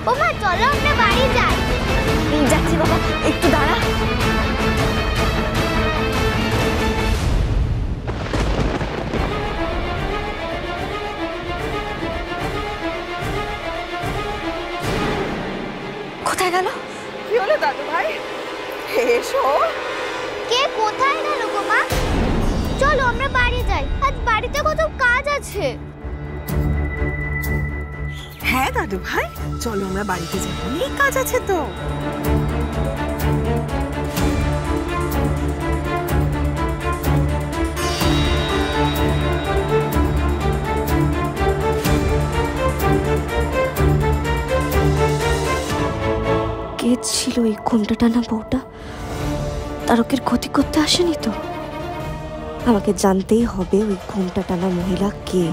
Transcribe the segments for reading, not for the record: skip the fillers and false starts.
ও মা চলো আমরা বাড়ি যাই। যাচ্ছি বাবা, একটু দাঁড়া। কোথায় গেল? কি হলো দাদু ভাই? এসো। কে কোথায় গেল গো মা? চলো আমরা বাড়ি যাই, আজ বাড়িতে কত কাজ আছে। হ্যাঁ দাদু ভাই, চলো আমরা বাড়িতে যাই, অনেক কাজ আছে তো। কে ছিল এই ঘোমটা টানা বউটা? তারকের ক্ষতি করতে আসেনি তো? আমাকে জানতেই হবে ওই ঘোমটা টানা মহিলা কে।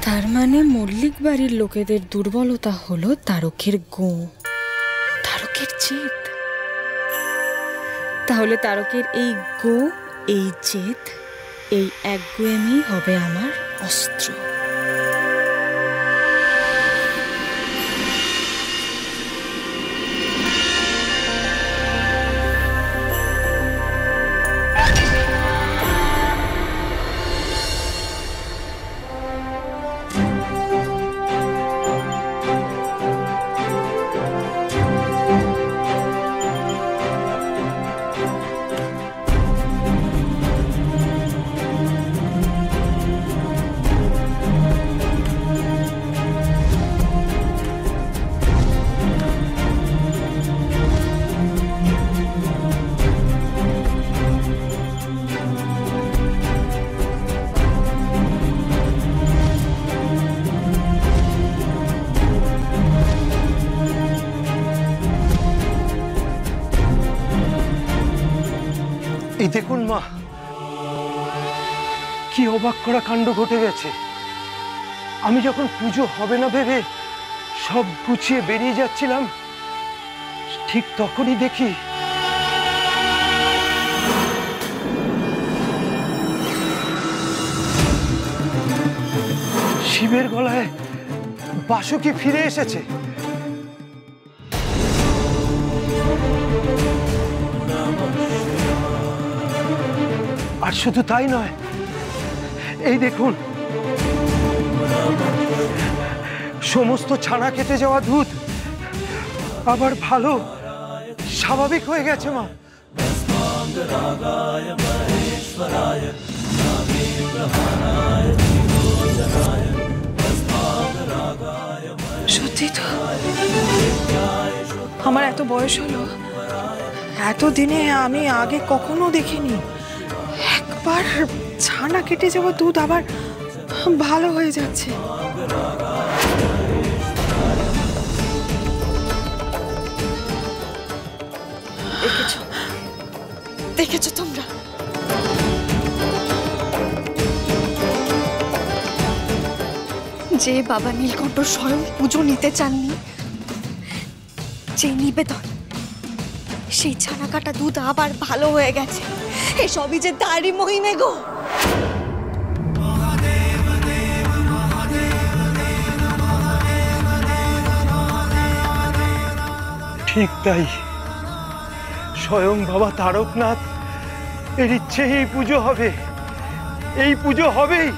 তার মানে মল্লিক বাড়ির লোকেদের দুর্বলতা হলো তারকের গো, তারকের জেদ। তাহলে তারকের এই গো, এই জেদ, এই একগুয়েমি হবে আমার অস্ত্র। এই দেখুন মা, কি অবাক করা কাণ্ড ঘটে গেছে। আমি যখন পুজো হবে না ভেবে সব গুছিয়ে বেরিয়ে যাচ্ছিলাম, ঠিক তখনই দেখি শিবের গলায় বাসুকি ফিরে এসেছে। আর শুধু তাই নয়, এই দেখুন সমস্ত ছানা কেটে যাওয়া দুধ আবার ভালো স্বাভাবিক হয়ে গেছে মা। সত্যি তো, আমার এত বয়স হলো, এতদিনে আমি আগে কখনো দেখিনি একবার ছানা কেটে যাওয়া দুধ আবার ভালো হয়ে যাচ্ছে। দেখেছো, দেখেছো তোমরা? যে বাবা নীলকণ্ঠ স্বয়ং পুজো নিতে চাননি, যে নিবেদন, সেই ছানা কাটা দুধ আবার ভালো হয়ে গেছে, এসবই যে তারই মহিমে গো। ঠিক তাই, স্বয়ং বাবা তারকনাথ এর ইচ্ছে এই পুজো হবে, এই পুজো হবেই।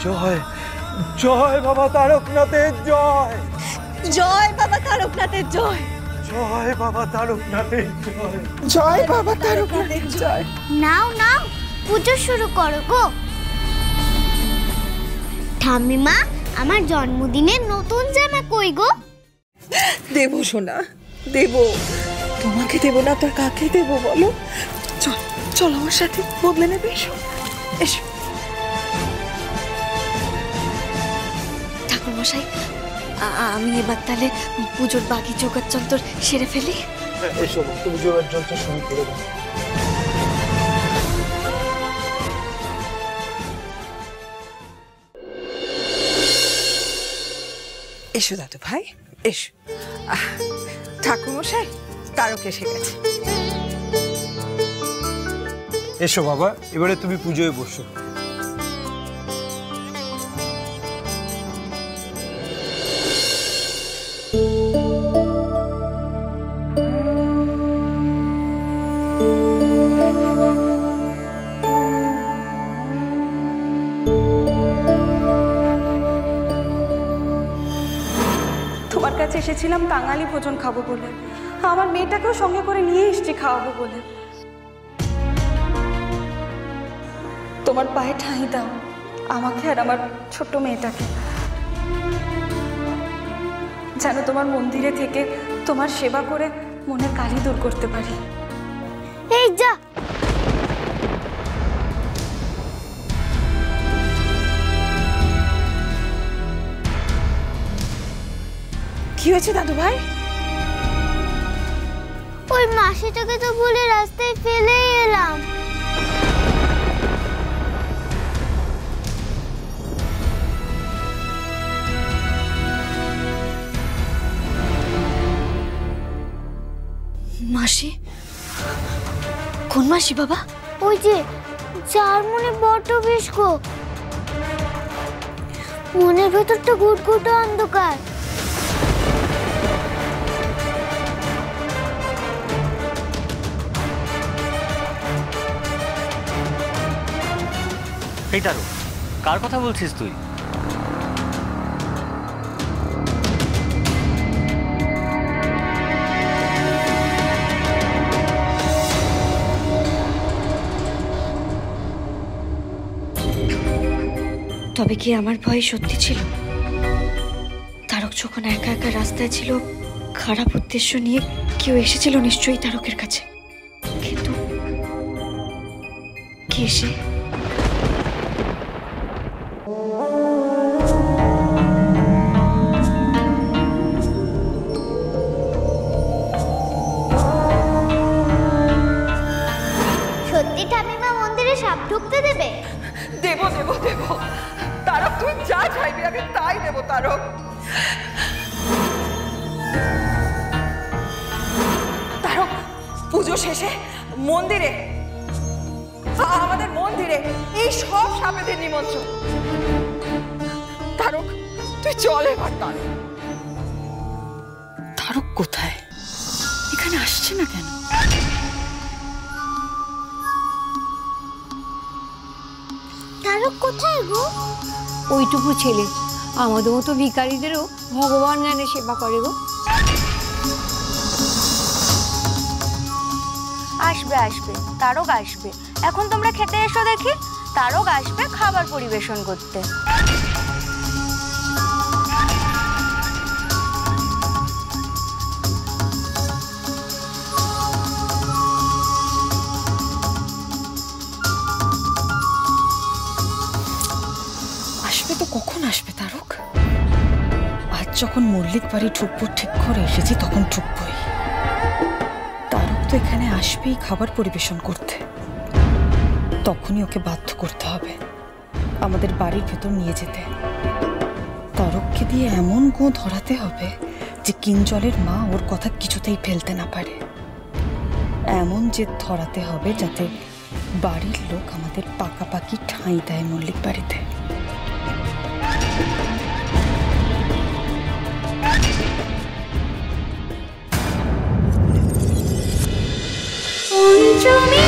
জয় জয় বাবা তারকনাথের জয়, জয় বাবা তারকনাথের জয়, জয় বাবা তারকনাথের জয়, জয় বাবা তারকনাথের জয়। নাও নাও পুজো শুরু করো গো। ঠাম্মিমা, আমার জন্মদিনের নতুন জামা কই গো? দেবো সোনা, দেবো। তোমাকে দেবো না তোর কাকে দেবো বলো? চলো আমার সাথে বদলে নেবে, এসো এসো। ঠাকুরমশাই, আমি এবার তাহলে পুজোর বাকি জোগাড় যন্ত্র সেরে ফেলি। এসো তুমি জোগাড় যন্ত্র শুরু করে দাও। এসো দাদু ভাই, এসো। ঠাকুরমশাই, তারক এসে গেছে। এসো বাবা, এবারে তুমি পুজোয় বসো। তোমার কাছে এসেছিলাম বাঙালি ভোজন খাবো বলে, আমার মেয়েটাকেও সঙ্গে করে নিয়ে এসেছি খাওয়াবো বলে। তোমার পায়ে ঠাঁই দাও আমাকে আর আমার ছোট্ট মেয়েটাকে, যেন তোমার মন্দিরে থেকে তোমার সেবা করে মনের কালি দূর করতে পারি। এই যা, কি হয়েছে দাদু ভাই? ওই মাসিটাকে তো ভুলে রাস্তায় ফেলেই এলাম। মাসি? কোন মাসি বাবা? ওই যে যার মনে বড্ড বেশ গো, মনের ভেতরটা ঘুটঘুটে অন্ধকার। এই তারু, কার কথা বলছিস তুই? তবে কি আমার ভয় সত্যি ছিল? তারক যখন একা একা রাস্তায় ছিল, খারাপ উদ্দেশ্য নিয়ে কেউ এসেছিল নিশ্চয়ই তারকের কাছে। কিন্তু কে সে? সত্যি ঠামিমা মন্দিরে সাপ ঢুকতে দেবে? দেব দেব দেব তারক, তুই যা চাইবি আমি তাই দেব তারক। তারক, পুজো শেষে মন্দিরে, আমাদের মন্দিরে এই সব সাপেদের নিমন্ত্রণ। তারক তুই চল এবার। তারক, তারক কোথায়? এখানে আসছে না কেন? তারক কোথায় গো? ওইটুকু ছেলে আমাদের মতো ভিখারিদেরও ভগবান জ্ঞানে সেবা করে গো। আসবে আসবে, তারক আসবে। এখন তোমরা খেতে এসো দেখি, তারক আসবে খাবার পরিবেশন করতে। আসবে তো কখন আসবে তারক? আজ যখন মল্লিক বাড়ি ঢুকবো ঠিক করে এসেছি, তখন ঢুকবই। তারক তো এখানে আসবেই খাবার পরিবেশন করতে, তখনই ওকে বাধ্য করতে হবে আমাদের বাড়ির ভেতর নিয়ে যেতে। তারককে দিয়ে এমন গো ধরাতে হবে যে কিঞ্জলের মা ওর কথা কিছুতেই ফেলতে না পারে। এমন জেদ ধরাতে হবে যাতে বাড়ির লোক আমাদের পাকাপাকি ঠাঁই দেয় মল্লিক বাড়িতে। পঞ্চমী